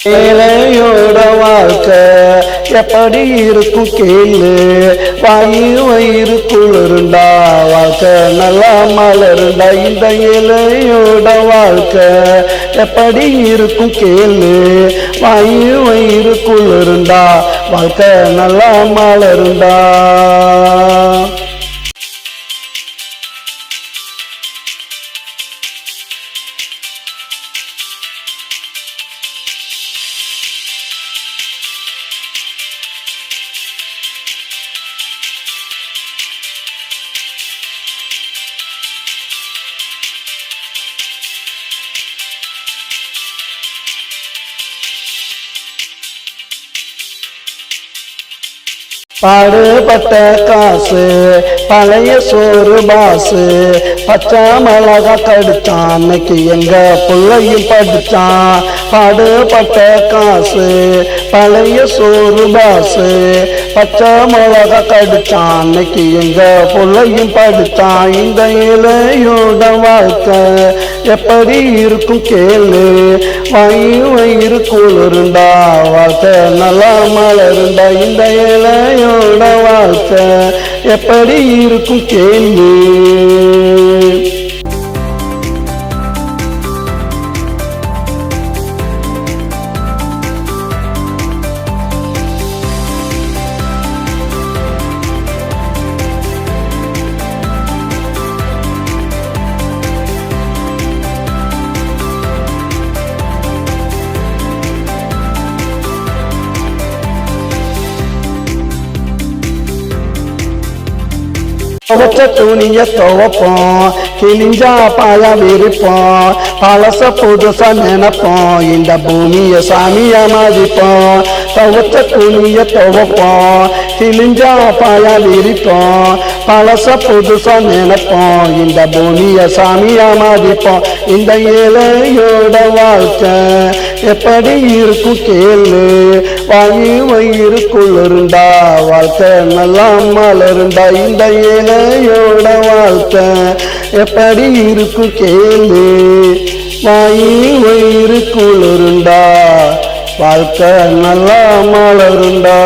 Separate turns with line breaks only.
ஏழையோட வாழ்க்கை எப்படி இருக்கும் கேளு. வாயு வயிறு குளிருண்டா வாழ்க்கை நல்லா மலருண்டா. இந்த ஏழையோட வாழ்க்கை எப்படி இருக்கும் கேளு. வாயு வயிறு குளிருண்டா வாழ்க்கை நல்லா மலருண்டா. பாடுபட்ட காசு பழைய சோறு பாசு. பச்சை மிளகா கடிச்சான் அன்னைக்கு எங்க பிள்ளையும் படிச்சான். பாடுபட்ட காசு பழைய சோறு பாசு. பச்சை மிளகா கடிச்சான் அன்னைக்கு எங்க பிள்ளையும் படிச்சான். இந்த இலையோட வாழ்க்கை எப்படி இருக்கும் கேளு. வயிறு குளிருண்டா வாழ்க்கை நல்லா மலருண்டா. இந்த இலையோட வாழ்க்கை எப்படி இருக்கும் கேளு. துவச்ச துணிய துவப்போம், கிழிஞ்சா பாயா விரிப்போம். பழச புதுசா நினைப்போம், இந்த பூமிய சாமியா மதிப்போம். துவச்ச துணிய துவப்போம், கிழிஞ்சா பாயா விரிப்போம். பழச புதுசா நினைப்போம், இந்த பூமிய சாமியா மதிப்போம். இந்த ஏழையோட வாழ்க்கை எப்படி இருக்கும் கேளு. வயிறு குளிருண்டா வாழ்க்கை நல்லா மலருண்டா. இந்த ஏழையோட வாழ்க்கை எப்படி இருக்கும் கேளு. வயிறு குளிருண்டா வாழ்க்கை நல்லா மலருண்டா.